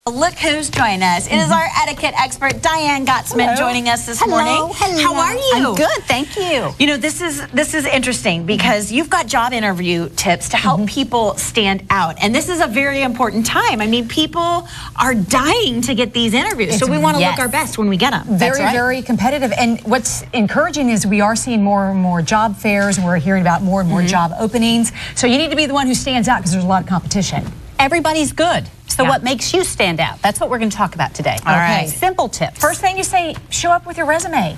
Look who's joining us. It is our etiquette expert, Diane Gottsman, joining us this morning. Hello. How are you? I'm good, thank you. You know, this is interesting because you've got job interview tips to help people stand out. And this is a very important time. I mean, people are dying to get these interviews. So we want to look our best when we get them. Very competitive. And what's encouraging is we are seeing more and more job fairs, and we're hearing about more and more job openings. So you need to be the one who stands out because there's a lot of competition. Everybody's good. So what makes you stand out? That's what we're going to talk about today. All right. Simple tips. First thing you say, show up with your resume.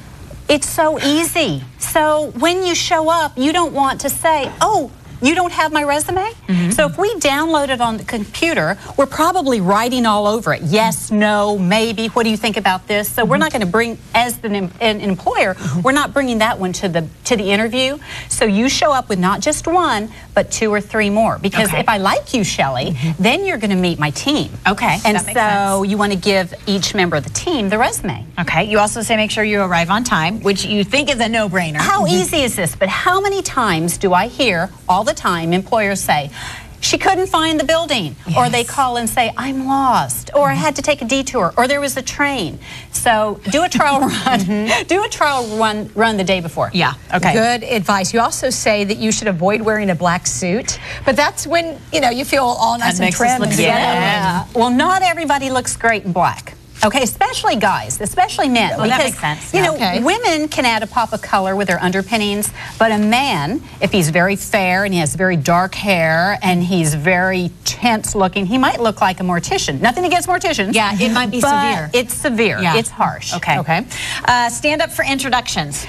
It's so easy. So when you show up, you don't want to say, oh, you don't have my resume? So if we download it on the computer, we're probably writing all over it. Yes, no, maybe. What do you think about this? So we're not going to bring, as an employer, we're not bringing that one to the interview. So you show up with not just one, but 2 or 3 more. Because if I like you, Shelley, then you're going to meet my team. Okay, and that makes sense. you want to give each member of the team the resume. Okay, you also say make sure you arrive on time, which you think is a no-brainer. How easy is this? But how many times do I hear all the time employers say, she couldn't find the building, or they call and say, I'm lost, or I had to take a detour, or there was a train. So do a trial run. Do a trial run the day before. Yeah, okay. Good advice. You also say that you should avoid wearing a black suit, but that's when, you know, you feel all nice and trim. Well, not everybody looks great in black. Okay, especially guys, especially men. Well, that makes sense. You know, women can add a pop of color with their underpinnings, but a man, if he's very fair and he has very dark hair and he's very tense looking, he might look like a mortician. Nothing against morticians. Yeah, it might be severe. It's severe. Yeah. It's harsh. Okay. Stand up for introductions.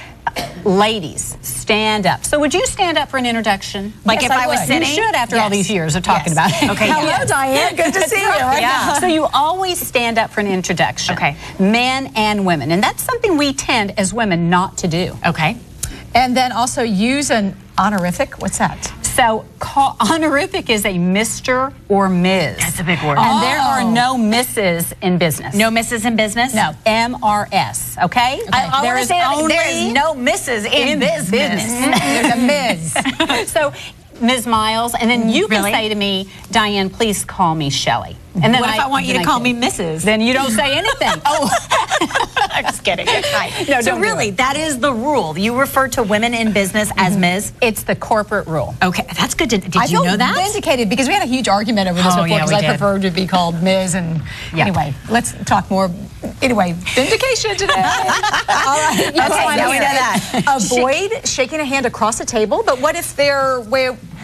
Ladies, stand up. So would you stand up for an introduction? Like if I was sitting? You should after all these years of talking about it. Okay. Hello, Diane. Good to see you. So you always stand up for an introduction. Okay. Men and women. And that's something we tend as women not to do. Okay. And then also use an honorific. What's that? So honorific is a Mr. or Ms. That's a big word. And there are no Mrs. in business. No Mrs. in business? No. MRS, okay? I want to say there's no Mrs. in business. There's a Ms. So, Ms. Miles, and then you can say to me, Diane, please call me Shelley. And then what if I want you to call me Mrs.? Then you don't say anything. I'm just kidding. No, so really, that is the rule. You refer to women in business as Ms. It's the corporate rule. Okay, that's good. Did you know that? I feel vindicated because we had a huge argument over this before because I prefer to be called Ms. And anyway, let's talk more. Anyway, vindication today. All right. Now we know that. Avoid shaking a hand across the table, but what if they're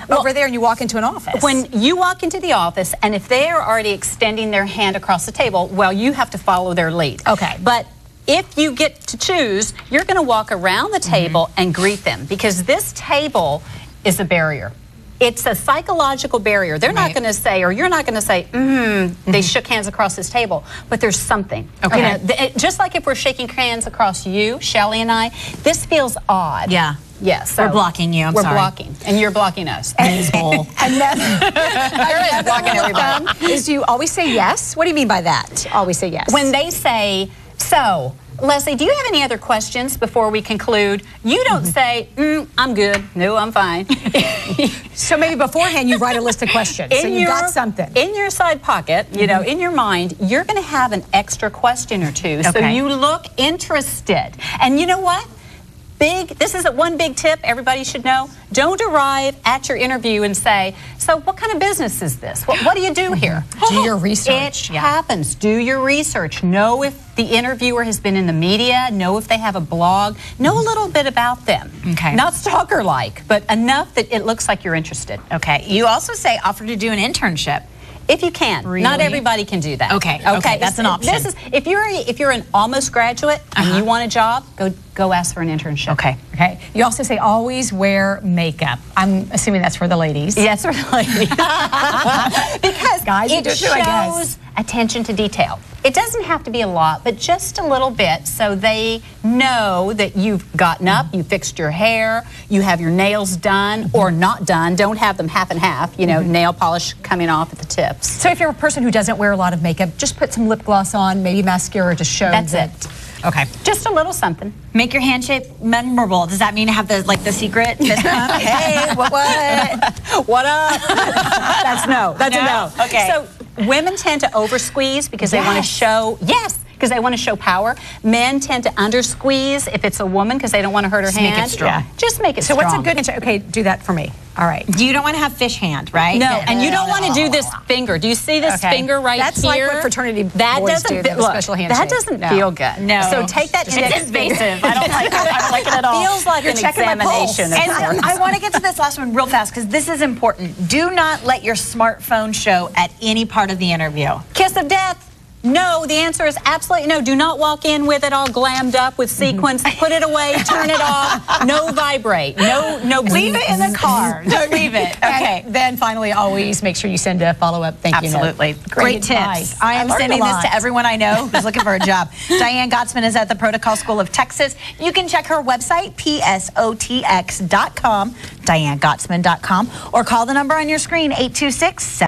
over there and you walk into an office? When you walk into the office and if they are already extending their hand across the table, well, you have to follow their lead. Okay. But if you get to choose, you're going to walk around the table and greet them because this table is a barrier. It's a psychological barrier. They're not going to say, or you're not going to say, they shook hands across this table, but there's something. Okay. You know, just like if we're shaking hands across you, Shelley and I, this feels odd. Yeah. Yes. So we're blocking you. We're blocking. And you're blocking us. And then blocking everybody. Is you always say yes? What do you mean by that? Always say yes. When they say, so, Leslie, do you have any other questions before we conclude? You don't say, I'm good. No, I'm fine. So maybe beforehand you write a list of questions. So you got something. In your side pocket, you know, in your mind, you're going to have an extra question or two. So you look interested. And you know what? This is one big tip everybody should know. Don't arrive at your interview and say, so what kind of business is this? What do you do here? Do your research. It happens. Do your research. Know if the interviewer has been in the media. Know if they have a blog. Know a little bit about them. Okay. Not stalker-like, but enough that it looks like you're interested. Okay. You also say offer to do an internship. If you can. Really? Not everybody can do that. Okay, that's an option. This is if you're an almost graduate and you want a job, go ask for an internship. Okay. You also say always wear makeup. I'm assuming that's for the ladies. Yes, for the ladies. Because guys, it shows attention to detail. It doesn't have to be a lot, but just a little bit so they know that you've gotten up, you fixed your hair, you have your nails done or not done. Don't have them half and half, you know, nail polish coming off at the tips. So if you're a person who doesn't wear a lot of makeup, just put some lip gloss on, maybe mascara to show That's that. it. Okay. Just a little something. Make your handshake memorable. Does that mean have the secret fist pump? Hey, what? What up? That's no. That's a no. Okay. So Women tend to over squeeze because they want to show, because they want to show power. Men tend to under squeeze if it's a woman because they don't want to hurt her hand. Make it strong. Just make it strong. So what's a good answer? Okay, do that for me. All right. You don't want to have fish hand, right? No, and you don't want to do this finger. Do you see this finger right That's here? That's like what fraternity boys do. They have a special handshake. That doesn't feel good. No. So take that index It's invasive. I don't like it. I don't like it at all. Feels like an examination. And I want to get to this last one real fast because this is important. Do not let your smartphone show at any part of the interview. Kiss of death. No, the answer is absolutely no. Do not walk in with it all glammed up with sequins. Put it away, turn it off. No vibrate. No. Leave it in the car. Don't leave it. Okay. And then finally, always make sure you send a follow-up thank you note. Absolutely. Great advice. tips. I am sending this to everyone I know who's looking for a job. Diane Gottsman is at the Protocol School of Texas. You can check her website, psotx.com, dianegottsman.com, or call the number on your screen, 826